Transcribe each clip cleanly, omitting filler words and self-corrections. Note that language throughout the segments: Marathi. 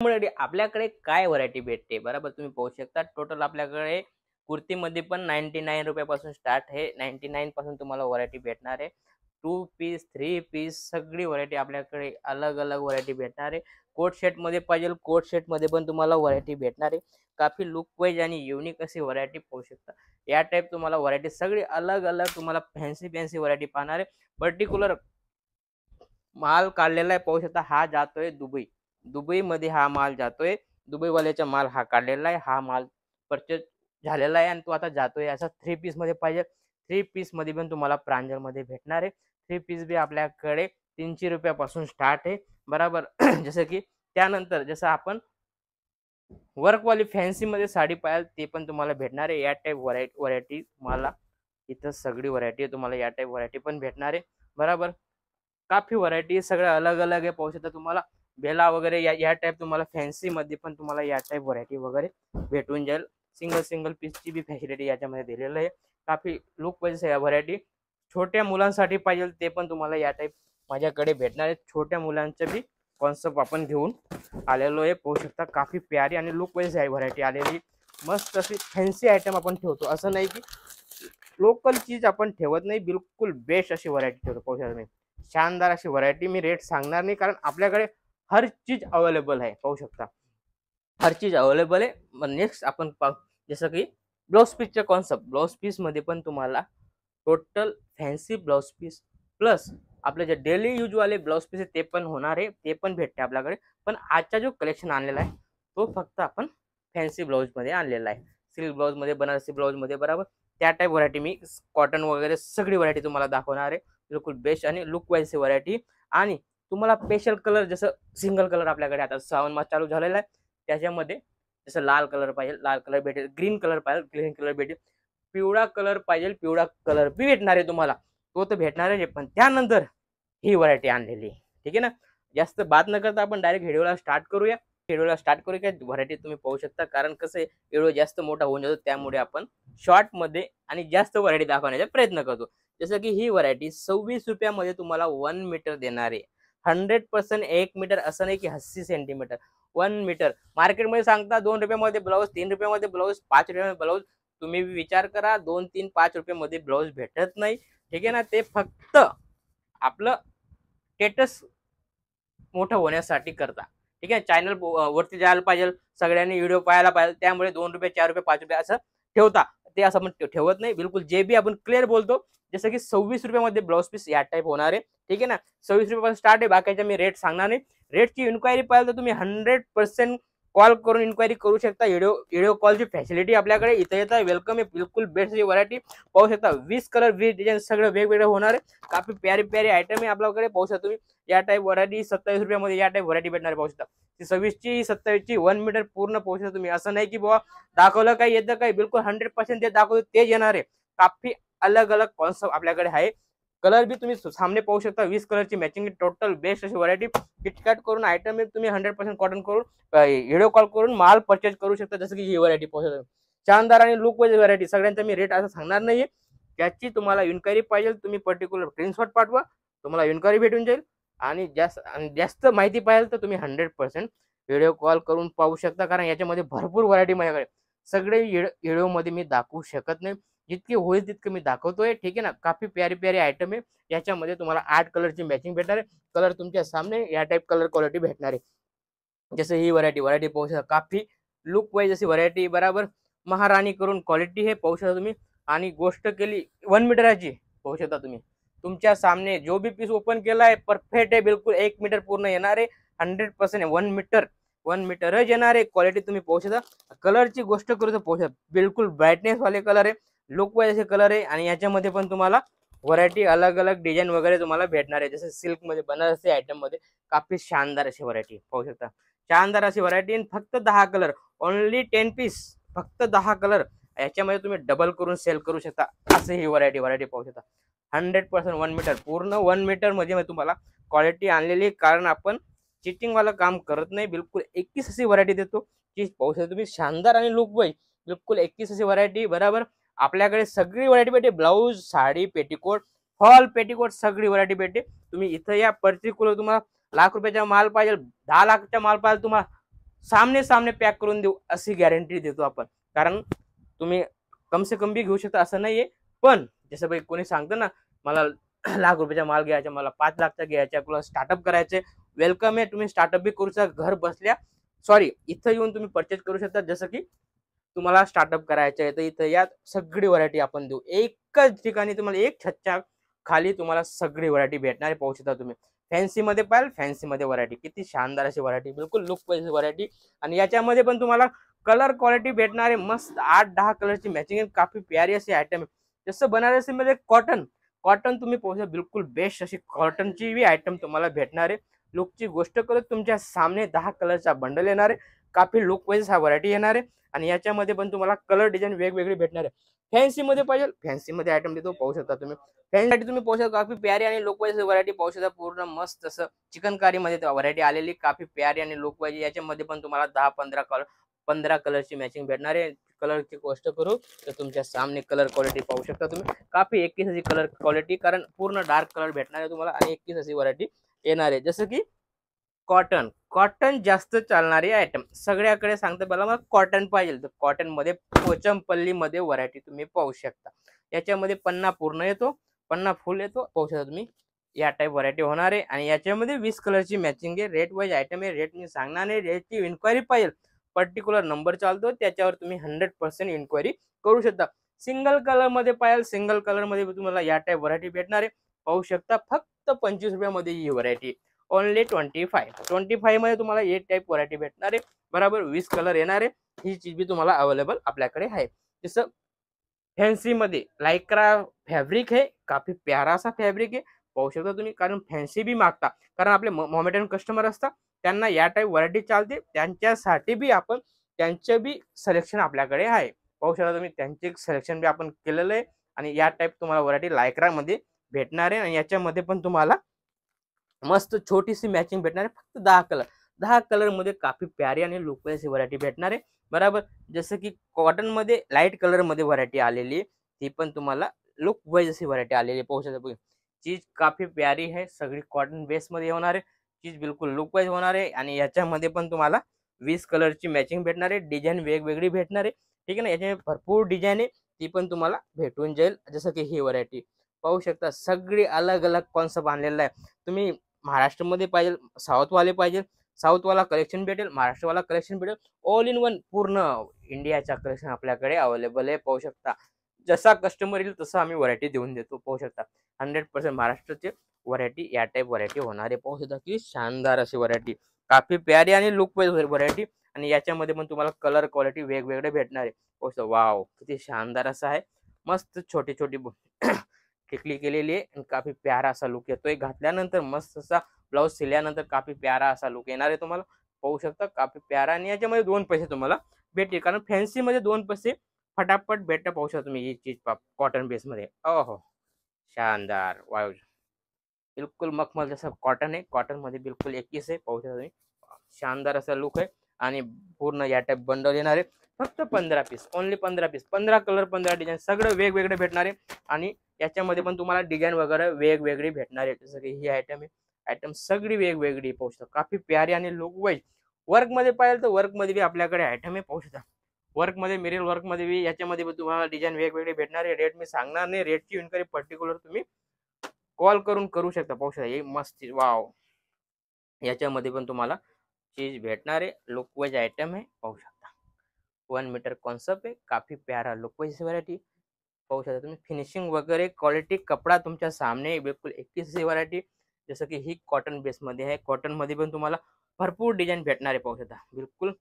त्यामुळे आपल्याकडे काय व्हरायटी भेटते बरोबर तुम्ही पाहू शकता. टोटल आपल्याकडे कुर्तीमध्ये पण 99 रुपयापासून स्टार्ट आहे. 99 पासून तुम्हाला व्हरायटी भेटणार आहे. 2 पीस 3 पीस सगळी व्हरायटी आपल्याकडे अलग अलग व्हरायटी भेटणार आहे. कोट सेट मध्ये पाहिजे कोट सेट मध्ये पण तुम्हाला व्हरायटी भेटणार आहे. काफी लुक वाईज आणि युनिक अशी व्हरायटी पाहू शकता. या टाइप तुम्हाला व्हरायटी सगळी अलग अलग तुम्हाला फॅन्सी फॅन्सी व्हरायटी पाहणार आहे. पर्टिक्युलर माल काढलेला आहे पाहू शकता. हा जातोय दुबईमध्ये हा माल जातोय. दुबईवाल्याचा माल हा काढलेला आहे. हा माल परचेस झालेला आहे आणि तो आता जातोय. असा 3 पीस मध्ये पाहिजे 3 पीस मध्ये पण तुम्हाला प्रांजल मध्ये भेटणार आहे. 3 पीस बी आपल्याकडे 300 रुपयापासून स्टार्ट आहे बरोबर. जसं की त्यानंतर जसं आपण वर्कवाली फॅन्सी मध्ये साडी पाहाल ते पण तुम्हाला भेटणार आहे. या टाइप व्हरायटी तुम्हाला इथं सगळी व्हरायटी तुम्हाला या टाइप व्हरायटी पण भेटणार आहे बरोबर. काफी व्हरायटी सगळ्या अलग अलग आहे पाहू शकता. तुम्हाला बेला वगैरे या टाइप तुम्हाला फॅन्सी मध्ये पण तुम्हाला या टाइप व्हरायटी वगैरे भेटून जाईल. सिंगल पीसची बी फॅसिलिटी याच्यामध्ये दिलेलं आहे. काफी लुक वाईज आहे व्हरायटी. छोट्या मुलांसाठी पाहिजे ते पण तुम्हाला या टाइप माझ्याकडे भेटणार आहे. छोट्या मुलांचं बी कॉन्सेप्ट आपण घेऊन आलेलो आहे पाहू शकता. काफी प्यारी आणि लुक वाईज आहे व्हरायटी आलेली. मस्त अशी फॅन्सी आयटम आपण ठेवतो. असं नाही की लोकल चीज आपण ठेवत नाही. बिलकुल बेस्ट अशी व्हरायटी ठेवतो पाहू शकता. शानदार अशी व्हरायटी. मी रेट सांगणार नाही कारण आपल्याकडे हर चीज अवेलेबल आहे पाहू शकता. हर चीज अवेलेबल आहे. नेक्स्ट आपण जसं की ब्लाउज पीसचा कॉन्सेप्ट. ब्लाउज पीस मध्ये पण तुम्हाला total fancy blouse piece plus आपले जे डेली यूज वाले ब्लाउज पीस आहे ते पण होणार आहे. ते पण भेटते आपल्याकडे. पण आजचा जो कलेक्शन आणलेला आहे तो फक्त आपण फॅन्सी ब्लाउज मध्ये आणलेला आहे. सिल्क ब्लाउज मध्ये बनारसी ब्लाउज मध्ये बरोबर त्या टाइप व्हरायटी मी कॉटन वगैरे सगळी व्हरायटी तुम्हाला दाखवणार आहे. बिलकुल बेस्ट आणि लुक वाईज व्हरायटी. आणि तुम्हाला स्पेशल कलर जसं सिंगल कलर आपल्याकडे आता श्रावण मास चालू झालेला आहे त्याच्यामध्ये जसं लाल कलर पाहिजे लाल कलर भेटेल. ग्रीन कलर पाहिजे ग्रीन कलर भेटेल. पिवळा कलर पाहिजे पिवळा कलर बी भेटणार आहे तुम्हाला. तो तर भेटणार आहे. पण त्यानंतर ही व्हरायटी आणलेली ठीक आहे ना. जास्त बात न करता आपण डायरेक्ट व्हिडिओला स्टार्ट करूया. काय व्हरायटी तुम्ही पाहू शकता. कारण कसं आहे व्हिडिओ जास्त मोठा होऊन जातो त्यामुळे आपण शॉर्ट मध्ये आणि जास्त व्हरायटी दाखवण्याचा प्रयत्न करतो. जसं की ही व्हरायटी 26 रुपयामध्ये तुम्हाला 1 मीटर देणार आहे. 100% 1 मीटर असं नाही की 80 सेंटीमीटर 1 मीटर. मार्केटमध्ये सांगता 2 रुपयामध्ये ब्लाऊज 3 रुपयामध्ये ब्लाऊज 5 रुपयामध्ये ब्लाऊज. तुम्ही विचार करा 2 3 5 रुपयामध्ये ब्लाऊज भेटत नाही ठीक आहे ना. ते फक्त आपलं स्टेटस मोठं होण्यासाठी करता ठीक आहे. चॅनल वरती जायला पाहिजे सगळ्यांनी व्हिडिओ पाहायला पाहिजे त्यामुळे 2 रुपये 4 रुपये 5 रुपये असं ठेवता. ते असं आपण ठेवत नाही. बिलकुल जे बी आपण क्लिअर बोलतो. जसं की 26 रुपयामध्ये ब्लाउज पीस या टाइप होणार आहे ठीक आहे ना. 26 रुपयापासून स्टार्ट आहे. बाकीच्या मी रेट सांगणार नाही. रेटची इन्क्वायरी पाहिजे तर तुम्ही 100% कॉल करून इन्क्वायरी करू शकता. व्हिडिओ कॉलची फॅसिलिटी आपल्याकडे इथे येतात. वेलकम आहे. बिलकुल बेस्ट व्हरायटी पाहू शकता. 20 कलर 20 डिझाईन सगळं वेगवेगळं होणार आहे. काफी प्यारी प्यारी आयटम आहे आपल्याकडे पाहू शकता तुम्ही. या टाइप व्हरायटी 27 रुपयामध्ये या टाइप व्हरायटी भेटणार पाहू शकता. 26 ची 27 ची 1 मीटर पूर्ण पाहू शकता तुम्ही. असं नाही की बाबा दाखवलं काही येतं काही. बिलकुल 100% ते दाखवतो तेच येणार आहे. काफी अलग अलग कॉन्सेप्ट आपल्याकडे आहे. कलर बी तुम्ही सामने पाहू शकता. 20 कलरची मॅचिंग टोटल बेस्ट अशी व्हरायटी. किटकॅट करून आयटम तुम्ही 100% कॉटन करून व्हिडिओ कॉल करून माल परचेज करू शकता. जसं की ही व्हरायटी पाहू शकता. शानदार आणि लुक वाईज व्हरायटी. सगळ्यांचा मी रेट असं सांगणार नाहीये. त्याची तुम्हाला इन्क्वायरी पाहिजे तुम्ही पर्टिक्युलर स्क्रीनशॉट पाठवा. तुम्हाला इन्क्वायरी भेटून जाईल. आणि जास्त माहिती पाहिजे तर तुम्ही 100% व्हिडिओ कॉल करून पाहू शकता. कारण याच्यामध्ये भरपूर व्हरायटी माझ्याकडे सगळे व्हिडिओ मध्ये दाखवू शकत नाही. जितके होईल तितके मी दाखवतोय ठीक आहे ना. काफी प्यारी प्यारी आयटम आहे. याच्यामध्ये तुम्हाला 8 कलरची मॅचिंग भेटणार आहे. कलर तुमच्या सामने या टाइप कलर क्वालिटी भेटणार आहे. जसं ही व्हरायटी पाहू शकता. काफी लुक वाईज अशी व्हरायटी बरोबर महाराणी करून क्वालिटी हे पाहू शकता तुम्ही. आणि गोष्ट केली 1 मीटरची पाहू शकता तुम्ही. तुमच्या सामने जो भी पीस ओपन केला आहे परफेक्ट आहे. बिलकुल 1 मीटर पूर्ण येणार आहे. 100% 1 मीटरच येणार आहे. क्वालिटी तुम्ही पाहू शकता. कलरची गोष्ट करू तर पाहू शकता. बिलकुल ब्राईटनेस वाले कलर आहे. लुक वाईज असे कलर आहे. आणि याच्यामध्ये पण तुम्हाला व्हरायटी अलग अलग डिझाईन वगैरे तुम्हाला भेटणार आहे. जसं सिल्क मध्ये बनारसी आयटम मध्ये काफी शानदार अशी व्हरायटी पाहू शकता. शानदार अशी व्हरायटी फक्त 10 कलर ओनली 10 पीस फक्त 10 कलर. याच्यामध्ये तुम्ही डबल करून सेल करू शकता. असे ही व्हरायटी पाहू शकता. 100% 1 मीटर पूर्ण 1 मीटर मध्ये तुम्हाला क्वालिटी आणलेली. कारण आपण चिटिंग वाला काम करत नाही. बिलकुल 21 अशी व्हरायटी देतो. चीज पाहू शकता तुम्ही. शानदार आणि लुक वाईज बिलकुल 21 अशी व्हरायटी बरोबर आपल्याकडे सगळी व्हरायटी भेटते. Blouse sari petticoat fall petticoat सगळी व्हरायटी भेटते. तुम्ही इथं या पर्टिक्युलर तुम्हाला लाख रुपयाचा माल पाहिजे 10 लाखचा माल पाहिजे तुम्हाला सामने सामने पॅक करून देऊ अशी गॅरंटी देतो आपण. कारण तुम्ही कम से कम बी घेऊ शकता असं नाहीये. पण जसं भाई कोणी सांगतं ना मला लाख रुपयाचा माल घ्यायचा, मला 5 लाखचा घ्यायचा, तुला स्टार्टअप करायचे, वेलकम आहे. तुम्ही स्टार्टअप बी करू शकता घर बसल्या. सॉरी, इथं येऊन तुम्ही परचेस करू शकता. जसं की तुम्हाला स्टार्टअप करायचं आहे तर इथं या सगळी व्हरायटी आपण देऊ. एकच ठिकाणी तुम्हाला एक छतच्या खाली तुम्हाला सगळी व्हरायटी भेटणार आहे. पाहू शकता तुम्ही. फॅन्सी मध्ये पाहिजे, फॅन्सी मध्ये व्हरायटी, किती शानदार अशी व्हरायटी, बिलकुल लुक पाहिजे व्हरायटी. आणि याच्यामध्ये पण तुम्हाला कलर क्वालिटी भेटणार आहे. मस्त 8-10 कलरची मॅचिंग आहे. काफी प्यारी अशी आयटम आहे. जसं बनारसी मध्ये कॉटन कॉटन तुम्ही पाहू बिलकुल बेस्ट अशी कॉटनची बी आयटम तुम्हाला भेटणार आहे. लुकची गोष्ट करत तुमच्या सामने 10 कलरचा बंडल येणार आहे. काफी लुक वाईज हा व्हरायटी येणार आहे. आणि याच्यामध्ये पण तुम्हाला कलर डिझाईन वेगवेगळी भेटणार आहे. फॅन्सी मध्ये पाहिजे, फॅन्सी मध्ये आयटम देतो. पाहू शकता तुम्ही. फॅन्सी तुम्ही पाहू शकता काफी प्यारी आणि लुक वाईज व्हरायटी पाहू शकता. पूर्ण मस्त असं चिकनकारी मध्ये व्हरायटी आलेली, काफी प्यारी आणि लुक वाईज. याच्यामध्ये पण तुम्हाला 10-15 कलरची मॅचिंग भेटणार आहे. कलरची गोष्ट करू तर तुमच्या सामने कलर क्वालिटी पाहू शकता तुम्ही. काफी 21 अशी कलर क्वालिटी, कारण पूर्ण डार्क कलर भेटणार आहे तुम्हाला आणि 21 अशी व्हरायटी येणार आहे. जसं की कॉटन कॉटन जास्त चालणारी आयटम सगळ्याकडे सांगते. मला कॉटन पाहिजे तर कॉटन मध्ये पोचमपल्ली मध्ये व्हरायटी तुम्ही पाहू शकता. याच्यामध्ये पन्ना पूर्ण येतो, पन्ना फुल येतो. पाहू शकता तुम्ही. या टाईप व्हरायटी होणार आहे. आणि याच्यामध्ये 20 कलरची मॅचिंग आहे. रेट वाईज आयटम आहे. रेट मी सांगणार नाही. रेटची इन्क्वायरी पाहिजे, पर्टिक्युलर नंबर चालतो त्याच्यावर तुम्ही 100% इन्क्वायरी करू शकता. सिंगल कलर मध्ये पाहिजे, सिंगल कलर मध्ये तुम्हाला या टाईप व्हरायटी भेटणार आहे. पाहू शकता. फक्त 25 रुपयामध्ये ही व्हरायटी. ओनली 25 मध्ये तुम्हाला एक टाईप व्हरायटी भेटणार आहे. बरोबर 20 कलर येणार आहे. ही चीज बी तुम्हाला अवेलेबल आपल्याकडे आहे. जसं फॅन्सी मध्ये लायक्रा फॅब्रिक आहे. काफी प्यारा असा फॅब्रिक आहे. पाहू शकता तुम्ही. कारण फॅन्सी बी मागता, कारण आपले मोमेडन कस्टमर असतात, त्यांना या टाईप व्हरायटी चालते. त्यांच्यासाठी बी आपण त्यांचे बी सिलेक्शन आपल्याकडे आहे. पाहू शकता तुम्ही. त्यांचे सिलेक्शन बी आपण केलेलं आहे. आणि या टाईप तुम्हाला व्हरायटी लायक्रा मध्ये भेटणार आहे. आणि याच्यामध्ये पण तुम्हाला मस्त छोटीशी मॅचिंग भेटणार आहे. फक्त 10 कलर मध्ये काफी प्यारी आणि लुक वाईज व्हरायटी भेटणार आहे. बरोबर. जसं की कॉटन मध्ये लाईट कलर मध्ये व्हरायटी आलेली आहे. ती पण तुम्हाला लुक वाईज अशी व्हरायटी आलेली आहे. पाहू शकता. चीज काफी प्यारी आहे. सगळी कॉटन बेस मध्ये होणार आहे. चीज बिलकुल लुक वाईज होणार आहे. आणि याच्यामध्ये पण तुम्हाला 20 कलरची मॅचिंग भेटणार आहे. डिझाईन वेगवेगळी भेटणार आहे. ठीक आहे ना. याच्यामध्ये भरपूर डिझाईन आहे, ती पण तुम्हाला भेटून जाईल. जसं की ही व्हरायटी पाहू शकता. सगळी अलग अलग कॉन्सेप्ट आणलेला आहे. तुम्ही महाराष्ट्रामध्ये पाहिजे, साऊथवाले पाहिजे, साऊथवाला कलेक्शन भेटेल, महाराष्ट्रवाला कलेक्शन भेटेल. ऑल इन वन पूर्ण इंडियाचा कलेक्शन आपल्याकडे अवेलेबल आहे. पाहू शकता. जसा कस्टमर येईल तसं आम्ही व्हरायटी देऊन देतो. पाहू शकता. 100% महाराष्ट्राची व्हरायटी या टाईप व्हरायटी होणार आहे. पाहू शकता की शानदार अशी व्हरायटी, काफी प्यारी आणि लुक वाईज व्हरायटी. आणि याच्यामध्ये पण तुम्हाला कलर क्वालिटी वेगवेगळे भेटणार आहे. पाहू शकता. वाव, किती शानदार असं आहे. मस्त छोटी छोटी टिकली केलेली आहे आणि काफी प्यारा असा लुक येतोय. घातल्यानंतर मस्त असा ब्लाऊज शिल्यानंतर काफी प्यारा असा लुक येणार आहे तुम्हाला. पाहू शकता. काफी प्यारा. आणि याच्यामध्ये 2 पैसे तुम्हाला भेटतील, कारण फॅन्सी मध्ये 2 पैसे फटाफट भेटतं. पाहू शकता तुम्ही. ही चीज कॉटन बेस मध्ये. हो, शानदार. वाव, बिलकुल मखमल जसं कॉटन आहे. कॉटन मध्ये बिलकुल 21 आहे. पाहू शकता तुम्ही. शानदार असा लुक आहे. आणि पूर्ण या टाईप बंडल येणार आहे. फक्त 15 piece, only 15 piece, 15 colour, 15 design, सगळं वेगवेगळे भेटणार आहे. आणि याच्यामध्ये पण तुम्हाला डिझाईन वगैरे वेगवेगळी भेटणार आहे. जसं की ही आयटम आहे. आयटम सगळी वेगवेगळी. पाहू शकता. काफी प्यारी आणि लुक वाईज. वर्क मध्ये पाहिजे तर वर्क मध्ये बी आपल्याकडे आयटम आहे. पाहू शकता. वर्क मध्ये, मिरर वर्क मध्ये बी याच्यामध्ये पण तुम्हाला डिझाईन वेगवेगळे भेटणार आहे. रेट मी सांगणार नाही. रेटची इन्क्वायरी पर्टिक्युलर तुम्ही कॉल करून करू शकता. पाहू शकता. हे मस्त. वाव, याच्यामध्ये पण तुम्हाला चीज भेटणार आहे. लुक वाईज आयटम आहे. पाहू शकता. 1 मीटर कॉन्सेप्ट आहे. काफी प्यारा लुक वाईज व्हरायटी. पाहू शकता तुम्ही. फिनिशिंग वगैरे क्वालिटी, कपडा तुमच्या सामने बिलकुल 21 व्हरायटी. जसं की ही कॉटन बेस मध्ये आहे. कॉटन मध्ये पण तुम्हाला भरपूर डिझाईन भेटणार आहे. पाहू शकता. बिलकुल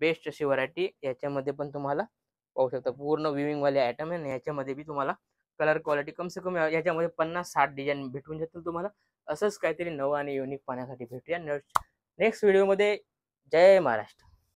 बेस्ट अशी व्हरायटी. याच्यामध्ये पण तुम्हाला पाहू शकता पूर्ण विविंग वाले आयटम आहे. आणि याच्यामध्ये बी तुम्हाला कलर क्वालिटी कम से कम याच्यामध्ये 50-60 डिझाईन भेटून जातील तुम्हाला. असंच काहीतरी नवं आणि युनिक पाहण्यासाठी भेटूया नेक्स्ट व्हिडिओमध्ये. जय महाराष्ट्र.